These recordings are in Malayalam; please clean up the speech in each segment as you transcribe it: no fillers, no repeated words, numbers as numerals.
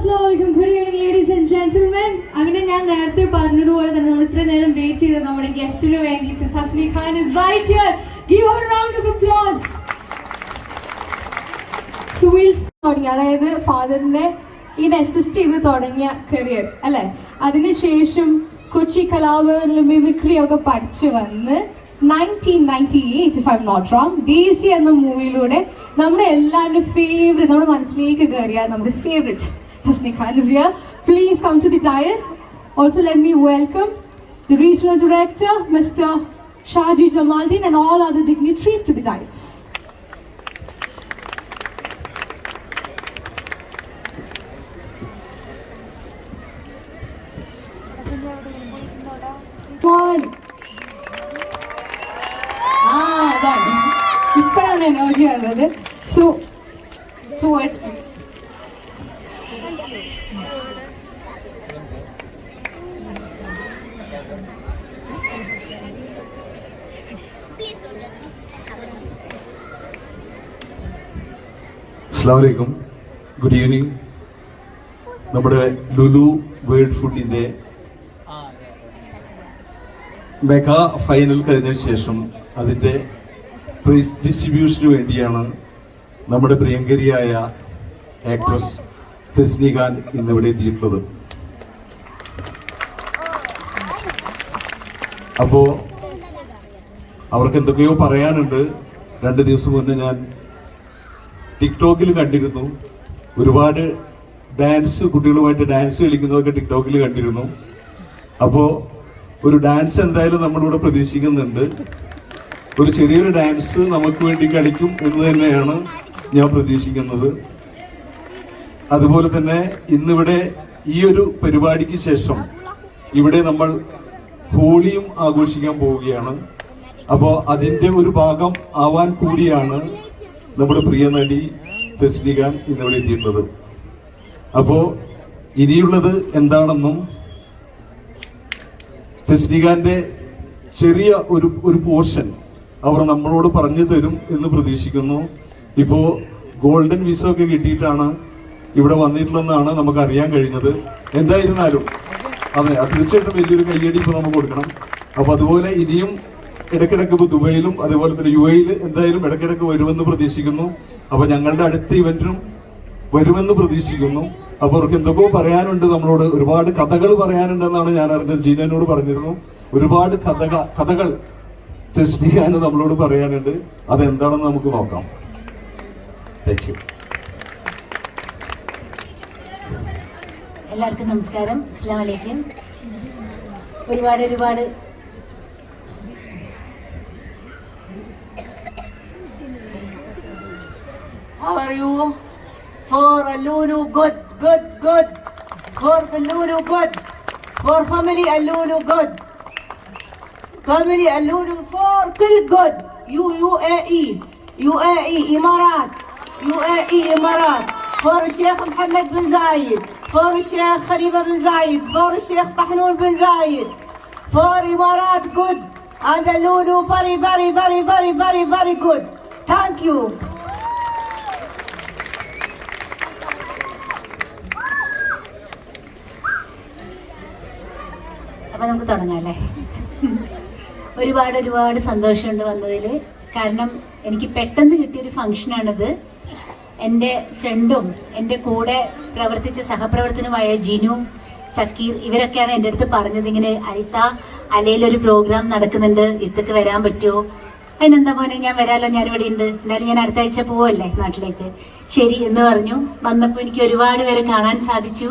Assalamualaikum, good evening ladies and gentlemen. അങ്ങനെ ഞാൻ നേരത്തെ പറഞ്ഞതുപോലെ തന്നെ നമ്മൾ ഇത്ര നേരം വെയിറ്റ് ചെയ്ത നമ്മുടെ ഗസ്റ്റിന് വേണ്ടിയിട്ട് Tasni Khan is right here. Give her a round of applause. So we'll തുടങ്ങി, അതായത് ഫാദറിനെ ഇത് അസിസ്റ്റ് ചെയ്ത് തുടങ്ങിയ കരിയർ അല്ലെ, അതിനുശേഷം കൊച്ചി കലാഭവനിൽ മിമിക്രി ഒക്കെ പഠിച്ചു വന്ന് 1998 if I'm not wrong ദേശി എന്ന മൂവിയിലൂടെ നമ്മുടെ എല്ലാവരുടെ ഫേവറേറ്റ്, നമ്മുടെ മനസ്സിലേക്ക് കയറിയ നമ്മുടെ favourite Tasni Khan is here. Please come to the dais. Also let me welcome the regional director Mr. Shaji Jamaldin and all other dignitaries to the dais. One. ഇപ്പോഴാണ് എനർജി വന്നത്. So, two words please. അസ്സലാമലൈക്കും, ഗുഡ് ഈവനിങ്. നമ്മുടെ ലുലു വേൾഡ് ഫുഡിൻ്റെ മെഗാ ഫൈനൽ കഴിഞ്ഞ ശേഷം അതിൻ്റെ പ്രൈസ് ഡിസ്ട്രിബ്യൂഷന് വേണ്ടിയാണ് നമ്മുടെ പ്രിയങ്കരിയായ ആക്ട്രസ് തസ്നി ഖാൻ ഇന്നിവിടെ എത്തിയിട്ടുള്ളത്. അപ്പോൾ അവർക്ക് എന്തൊക്കെയോ പറയാനുണ്ട്. 2 ദിവസം മുന്നേ ഞാൻ ടിക്ടോക്കിൽ കണ്ടിരുന്നു, ഒരുപാട് ഡാൻസ്, കുട്ടികളുമായിട്ട് ഡാൻസ് കളിക്കുന്നതൊക്കെ ടിക്ടോക്കിൽ കണ്ടിരുന്നു. അപ്പോൾ ഒരു ഡാൻസ് എന്തായാലും നമ്മളിവിടെ പ്രതീക്ഷിക്കുന്നുണ്ട്. ഒരു ചെറിയൊരു ഡാൻസ് നമുക്ക് വേണ്ടി കളിക്കും എന്ന് തന്നെയാണ് ഞാൻ പ്രതീക്ഷിക്കുന്നത്. അതുപോലെ തന്നെ ഇന്നിവിടെ ഈ ഒരു പരിപാടിക്ക് ശേഷം ഇവിടെ നമ്മൾ ഹോളിയും ആഘോഷിക്കാൻ പോവുകയാണ്. അപ്പോൾ അതിൻ്റെ ഒരു ഭാഗം ആവാൻ കൂടിയാണ് നമ്മുടെ പ്രിയ നടി തസ്നി ഖാൻ ഇന്നിവിടെ എത്തിയിട്ടുള്ളത്. അപ്പോൾ ഇനിയുള്ളത് എന്താണെന്നും തസ്നി ഖാന്റെ ചെറിയ ഒരു പോർഷൻ അവർ നമ്മളോട് പറഞ്ഞു തരും എന്ന് പ്രതീക്ഷിക്കുന്നു. ഇപ്പോൾ ഗോൾഡൻ വിസ ഒക്കെ കിട്ടിയിട്ടാണ് ഇവിടെ വന്നിട്ടുള്ളതെന്നാണ് നമുക്ക് അറിയാൻ കഴിഞ്ഞത്. എന്തായിരുന്നാലും അതെ, തീർച്ചയായിട്ടും വലിയൊരു കയ്യടി ഇപ്പോൾ നമുക്ക് കൊടുക്കണം. അപ്പോൾ അതുപോലെ ഇനിയും ഇടയ്ക്കിടയ്ക്ക് ഇപ്പോൾ ദുബൈയിലും അതുപോലെ തന്നെ UAE എന്തായാലും ഇടയ്ക്കിടയ്ക്ക് വരുമെന്ന് പ്രതീക്ഷിക്കുന്നു. അപ്പോൾ ഞങ്ങളുടെ അടുത്ത ഇവന്റിനും വരുമെന്ന് പ്രതീക്ഷിക്കുന്നു. അപ്പോൾ അവർക്ക് എന്തൊക്കെയോ പറയാനുണ്ട്, നമ്മളോട് ഒരുപാട് കഥകൾ പറയാനുണ്ടെന്നാണ് ഞാൻ അറിഞ്ഞത്. ജീനനോട് പറഞ്ഞിരുന്നു, ഒരുപാട് കഥകൾ തസ്നി ഖാൻ നമ്മളോട് പറയാനുണ്ട്. അതെന്താണെന്ന് നമുക്ക് നോക്കാം. Thank you. എല്ലാവർക്കും നമസ്കാരം, അസ്സലാമു അലൈക്കും. ഒരുപാട് How are you? For Lulu, good. For the Lulu, good. For family Lulu, good. Family Lulu, for كل good. UAE, إمارات. For الشيخ محمد بن زايد. For الشيخ خليفة بن زايد. For الشيخ طحنون بن زايد. For إمارات, good. And the Lulu, very good. Thank you. അപ്പം നമുക്ക് തുടങ്ങാം അല്ലേ? ഒരുപാട് സന്തോഷമുണ്ട് വന്നതിൽ. കാരണം എനിക്ക് പെട്ടെന്ന് കിട്ടിയൊരു ഫംഗ്ഷനാണിത്. എൻ്റെ ഫ്രണ്ടും എൻ്റെ കൂടെ പ്രവർത്തിച്ച സഹപ്രവർത്തനമായ ജിനു, സക്കീർ, ഇവരൊക്കെയാണ് എൻ്റെ അടുത്ത് പറഞ്ഞത്, ഇങ്ങനെ അലയിലൊരു പ്രോഗ്രാം നടക്കുന്നുണ്ട്, ഇതൊക്കെ വരാൻ പറ്റുമോ? അതിനെന്താ മോനെ, ഞാൻ വരാമല്ലോ, ഞാനിവിടെ ഉണ്ട്, എന്നാലും ഞാൻ അടുത്ത ആഴ്ച പോവല്ലേ നാട്ടിലേക്ക്. ശരി എന്ന് പറഞ്ഞു. വന്നപ്പോൾ എനിക്ക് ഒരുപാട് പേരെ കാണാൻ സാധിച്ചു.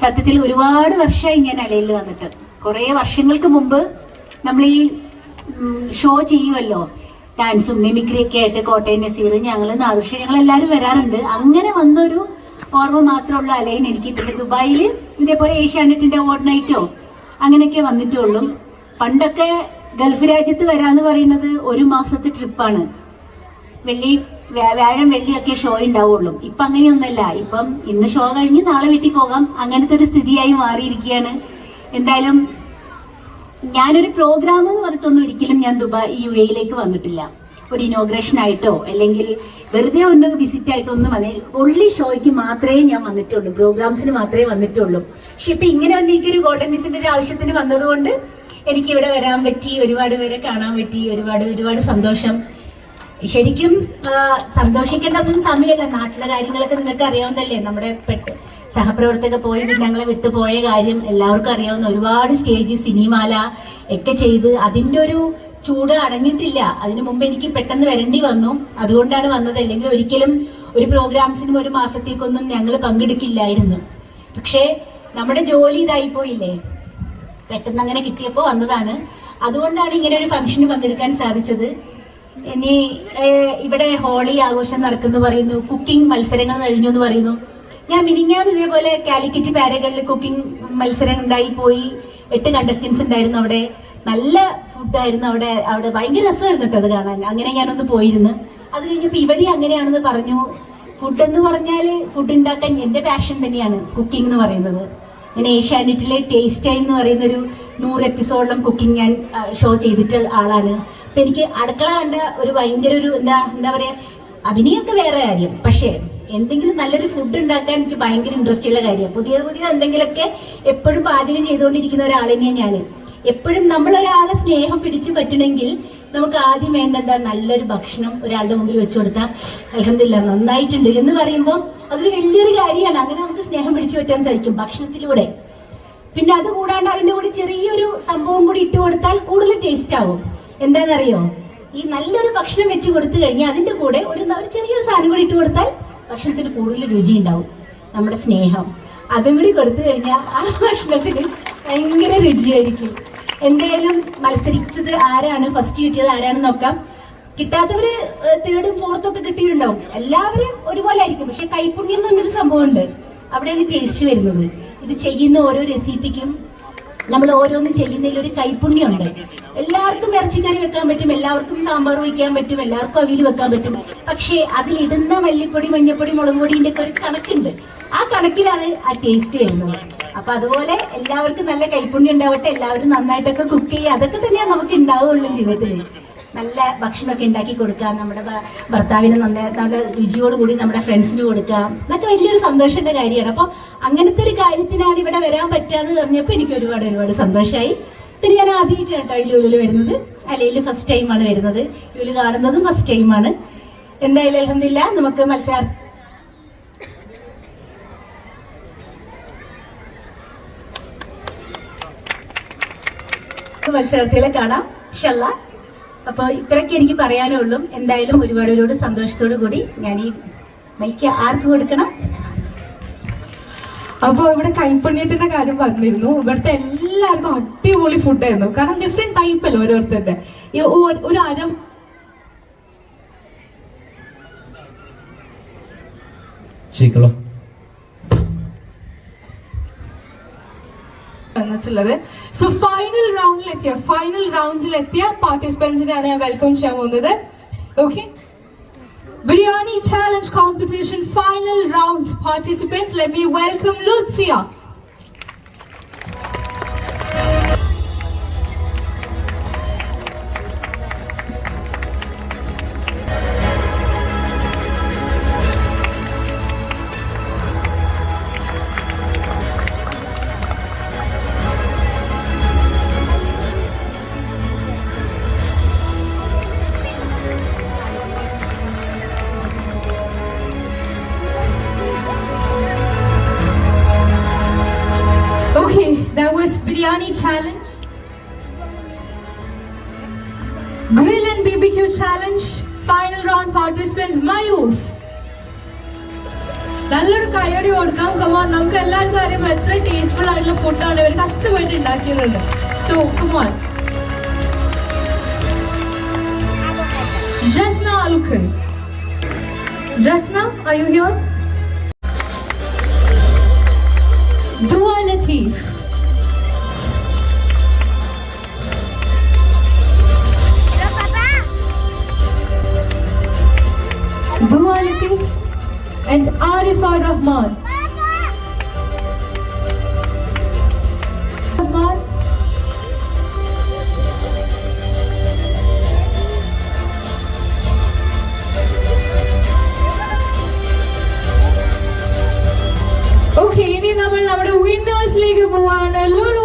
സത്യത്തിൽ ഒരുപാട് വർഷമായി ഞാൻ അലയിൽ വന്നിട്ട്. കുറേ വർഷങ്ങൾക്ക് മുമ്പ് നമ്മൾ ഈ ഷോ ചെയ്യുമല്ലോ, ഡാൻസും മിമിക്രിയൊക്കെ ആയിട്ട്, കോട്ടയം നസീർ, ഞങ്ങൾ നാദൃശ, ഞങ്ങളെല്ലാവരും വരാറുണ്ട്. അങ്ങനെ വന്നൊരു ഓർമ്മ മാത്രമുള്ള അലൈൻ എനിക്ക്. പിന്നെ ദുബായിൽ ഇതേപോലെ ഏഷ്യാനെറ്റിൻ്റെ അവാർഡ് നൈറ്റോ അങ്ങനെയൊക്കെ വന്നിട്ടുള്ളൂ. പണ്ടൊക്കെ ഗൾഫ് രാജ്യത്ത് വരാമെന്ന് പറയുന്നത് 1 മാസത്തെ ട്രിപ്പാണ്. വ്യാഴം വെള്ളിയൊക്കെ ഷോ ഉണ്ടാവുള്ളൂ. ഇപ്പം അങ്ങനെയൊന്നുമല്ല. ഇപ്പം ഇന്ന് ഷോ കഴിഞ്ഞ് നാളെ വീട്ടിൽ പോകാം, അങ്ങനത്തെ ഒരു സ്ഥിതിയായി മാറിയിരിക്കുകയാണ്. എന്തായാലും ഞാനൊരു പ്രോഗ്രാം എന്ന് പറഞ്ഞിട്ടൊന്നും ഒരിക്കലും ഞാൻ UAE വന്നിട്ടില്ല. ഒരു ഇനോഗ്രേഷൻ ആയിട്ടോ അല്ലെങ്കിൽ വെറുതെ ഒന്ന് വിസിറ്റ് ആയിട്ടോ ഒന്നും വന്നേ, ഒള്ളി ഷോയ്ക്ക് മാത്രമേ ഞാൻ വന്നിട്ടുള്ളൂ, പ്രോഗ്രാംസിന് മാത്രമേ വന്നിട്ടുള്ളൂ. പക്ഷെ ഇപ്പൊ ഇങ്ങനെ തന്നെ എനിക്കൊരു ഗോൾഡൻ മിസ്സിന്റെ ഒരു ആവശ്യത്തിന് വന്നതുകൊണ്ട് എനിക്ക് ഇവിടെ വരാൻ പറ്റി, ഒരുപാട് പേരെ കാണാൻ പറ്റി, ഒരുപാട് സന്തോഷം. ശരിക്കും സന്തോഷിക്കേണ്ടതൊന്നും സമയമല്ല, നാട്ടിലെ കാര്യങ്ങളൊക്കെ നിങ്ങൾക്ക് അറിയാവുന്നതല്ലേ. നമ്മുടെ സഹപ്രവർത്തക പോയി ഞങ്ങളെ വിട്ടുപോയ കാര്യം എല്ലാവർക്കും അറിയാവുന്ന, ഒരുപാട് സ്റ്റേജ് സിനിമാല ഒക്കെ ചെയ്ത് അതിൻ്റെ ഒരു ചൂട് അടങ്ങിയിട്ടില്ല. അതിനു മുമ്പ് എനിക്ക് പെട്ടെന്ന് വരേണ്ടി വന്നു, അതുകൊണ്ടാണ് വന്നത്. അല്ലെങ്കിൽ ഒരിക്കലും ഒരു പ്രോഗ്രാംസിനും ഒരു മാസത്തേക്കൊന്നും ഞങ്ങൾ പങ്കെടുക്കില്ലായിരുന്നു. പക്ഷേ നമ്മുടെ ജോലി ഇതായി പോയില്ലേ, പെട്ടെന്ന് അങ്ങനെ കിട്ടിയപ്പോൾ വന്നതാണ്. അതുകൊണ്ടാണ് ഇങ്ങനെ ഒരു ഫംഗ്ഷന് പങ്കെടുക്കാൻ സാധിച്ചത്. ഇനി ഇവിടെ ഹോളി ആഘോഷം നടക്കുന്നു പറയുന്നു, കുക്കിംഗ് മത്സരങ്ങൾ കഴിഞ്ഞു എന്ന് പറയുന്നു. ഞാൻ മിനിഞ്ഞാന്ന് ഇതേപോലെ കാലിക്കറ്റ് പാരകളിൽ കുക്കിംഗ് മത്സരം ഉണ്ടായി പോയി. 8 കണ്ടസ്റ്റൻസ് ഉണ്ടായിരുന്നു അവിടെ. നല്ല ഫുഡായിരുന്നു അവിടെ ഭയങ്കര രസമായിരുന്നു കേട്ടോ അത് കാണാൻ. അങ്ങനെ ഞാനൊന്ന് പോയിരുന്നു. അത് കഴിഞ്ഞപ്പോൾ ഇവിടെ അങ്ങനെയാണെന്ന് പറഞ്ഞു. ഫുഡ് എന്ന് പറഞ്ഞാൽ ഫുഡ് ഉണ്ടാക്കാൻ എൻ്റെ പാഷൻ തന്നെയാണ് കുക്കിംഗ് എന്ന് പറയുന്നത്. ഞാൻ ഏഷ്യാനെറ്റിലെ ടേസ്റ്റ് ടൈം എന്ന് പറയുന്നൊരു 100 എപ്പിസോഡിലും കുക്കിംഗ് ഞാൻ ഷോ ചെയ്തിട്ടുള്ള ആളാണ്. അപ്പം എനിക്ക് അടുക്കള കണ്ട ഒരു ഭയങ്കര ഒരു എന്താ പറയുക, അഭിനയമൊക്കെ വേറെ കാര്യം, പക്ഷേ എന്തെങ്കിലും നല്ലൊരു ഫുഡ് ഉണ്ടാക്കാൻ എനിക്ക് ഭയങ്കര ഇൻട്രസ്റ്റ് ഉള്ള കാര്യമാണ്. പുതിയ എന്തെങ്കിലുമൊക്കെ എപ്പോഴും പാചകം ചെയ്തുകൊണ്ടിരിക്കുന്ന ഒരാൾ തന്നെയാണ് ഞാൻ. എപ്പോഴും നമ്മളൊരാളെ സ്നേഹം പിടിച്ചു പറ്റണമെങ്കിൽ നമുക്ക് ആദ്യം വേണ്ട എന്താ, നല്ലൊരു ഭക്ഷണം ഒരാളുടെ മുമ്പിൽ വെച്ചു കൊടുത്താൽ അൽഹംദുലില്ലാ നന്നായിട്ടുണ്ട് എന്ന് പറയുമ്പോൾ അതൊരു വലിയൊരു കാര്യമാണ്. അങ്ങനെ നമുക്ക് സ്നേഹം പിടിച്ചു പറ്റാൻ സാധിക്കും ഭക്ഷണത്തിലൂടെ. പിന്നെ അത് കൂടാണ്ട് അതിൻ്റെ കൂടെ ചെറിയൊരു സംഭവം കൂടി ഇട്ട് കൊടുത്താൽ കൂടുതൽ ടേസ്റ്റ് ആവും. എന്താണെന്നറിയോ, ഈ നല്ലൊരു ഭക്ഷണം വെച്ച് കൊടുത്തു കഴിഞ്ഞാൽ അതിൻ്റെ കൂടെ ഒരു ചെറിയൊരു സാധനം കൂടി ഇട്ട് കൊടുത്താൽ ഭക്ഷണത്തിന് കൂടുതൽ രുചി ഉണ്ടാവും. നമ്മുടെ സ്നേഹം അതും കൂടി കൊടുത്തു കഴിഞ്ഞാൽ ആ ഭക്ഷണത്തിന് ഭയങ്കര രുചിയായിരിക്കും. എന്തായാലും മത്സരിച്ചത് ആരാണ്, ഫസ്റ്റ് കിട്ടിയത് ആരാണെന്ന് നോക്കാം. കിട്ടാത്തവര് 3rd 4th ഒക്കെ കിട്ടിയിട്ടുണ്ടാവും. എല്ലാവരും ഒരുപോലെ ആയിരിക്കും, പക്ഷെ കൈപ്പുണ്യം എന്ന് പറഞ്ഞൊരു സംഭവമുണ്ട്. അവിടെയാണ് ടേസ്റ്റ് വരുന്നത്. ഇത് ചെയ്യുന്ന ഓരോ റെസിപ്പിക്കും നമ്മൾ ഓരോന്നും ചെയ്യുന്നതിൽ ഒരു കൈപ്പുണ്യമുണ്ട്. എല്ലാവർക്കും ഇറച്ചിക്കറി വെക്കാൻ പറ്റും, എല്ലാവർക്കും സാമ്പാർ വയ്ക്കാൻ പറ്റും, എല്ലാവർക്കും അവിയൽ വെക്കാൻ പറ്റും. പക്ഷേ അതിലിടുന്ന മല്ലിപ്പൊടി, മഞ്ഞപ്പൊടി, മുളക് പൊടിൻ്റെ ഒക്കെ ഒരു കണക്കുണ്ട്. ആ കണക്കിലാണ് ആ ടേസ്റ്റ് വരുന്നത്. അപ്പൊ അതുപോലെ എല്ലാവർക്കും നല്ല കൈപ്പുണ്യം ഉണ്ടാവട്ടെ, എല്ലാവരും നന്നായിട്ടൊക്കെ കുക്ക് ചെയ്യുക. അതൊക്കെ തന്നെയാണ് നമുക്ക് ഉണ്ടാവുള്ളൂ ജീവിതത്തിൽ. നല്ല ഭക്ഷണമൊക്കെ ഉണ്ടാക്കി കൊടുക്കുക, നമ്മുടെ ഭർത്താവിന് നല്ല രുചിയോടുകൂടി നമ്മുടെ ഫ്രണ്ട്സിന് കൊടുക്കുക, അതൊക്കെ വലിയൊരു സന്തോഷമുള്ള കാര്യമാണ്. അപ്പോൾ അങ്ങനത്തെ ഒരു കാര്യത്തിനാണ് ഇവിടെ വരാൻ പറ്റാന്ന് പറഞ്ഞപ്പോൾ എനിക്ക് ഒരുപാട് സന്തോഷമായി. പിന്നെ ഞാൻ ആദ്യമായിട്ട് കേട്ടോ ഈ ലുലുവിൽ വരുന്നത്, അല്ലെങ്കിൽ ഫസ്റ്റ് ടൈമാണ് വരുന്നത്. ലുലു കാണുന്നതും ഫസ്റ്റ് ടൈമാണ്. എന്തായാലും അൽഹംദുലില്ലാ നമുക്ക് മത്സരാർത്ഥികളെ കാണാം ഇൻഷാ അല്ലാ. അപ്പോൾ ഇത്രയൊക്കെ എനിക്ക് പറയാനേ ഉള്ളൂ. എന്തായാലും ഒരുപാട് സന്തോഷത്തോടു കൂടി ഞാൻ ഈ മൈക്ക് ആർക്ക് കൊടുക്കണം. അപ്പോൾ ഇവിടെ കൈപ്പുണ്യത്തിന്റെ കാര്യം പറഞ്ഞിരുന്നു. ഇവിടുത്തെ എല്ലാവർക്കും അടിപൊളി ഫുഡായിരുന്നു. കാരണം ഡിഫറെന്റ് ടൈപ്പ് അല്ലേ ഓരോരുത്തരുടെ. ഈ ഒരു അരം വന്നിട്ടുള്ളത്. സോ ഫൈനൽ റൗണ്ട്സിലെത്തിയ പാർട്ടിസിപ്പൻസിനെയാണ് ഞാൻ വെൽക്കം ചെയ്യാൻ പോകുന്നത്. Okay, Biryani Challenge Competition final round participants. Let me welcome Lucia. That was Biryani Challenge, Grill and BBQ Challenge, final round participants, Mayoof. നല്ലൊരു കയ്യടി കൊടുക്കാം. കമോൺ, നമുക്ക് എല്ലാവർക്കും അറിയാം എത്ര ടേസ്റ്റ്ഫുൾ ആയിട്ടുള്ള ഫുഡാണ് ഇവർ കഷ്ടപ്പെട്ട് ഉണ്ടാക്കിയത്. So come on, Jasna Alukhan. Jasna, are you here? Dua Latif. Dua Latif and Arifa Rahman. നമ്മൾ നമ്മുടെ വിന്നേഴ്സിലേക്ക് പോവാണ്. ലുലു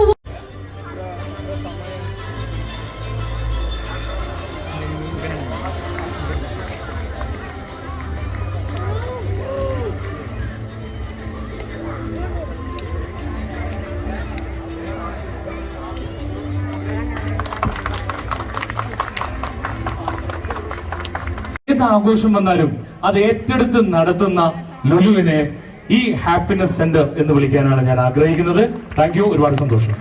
ഏത് ആഘോഷം വന്നാലും അത് ഏറ്റെടുത്ത് നടത്തുന്ന ലുലുവിനെ ഈ ഹാപ്പിനെസ് സെന്റർ എന്ന് വിളിക്കാനാണ് ഞാൻ ആഗ്രഹിക്കുന്നത്. താങ്ക് യു, ഒരുപാട് സന്തോഷം.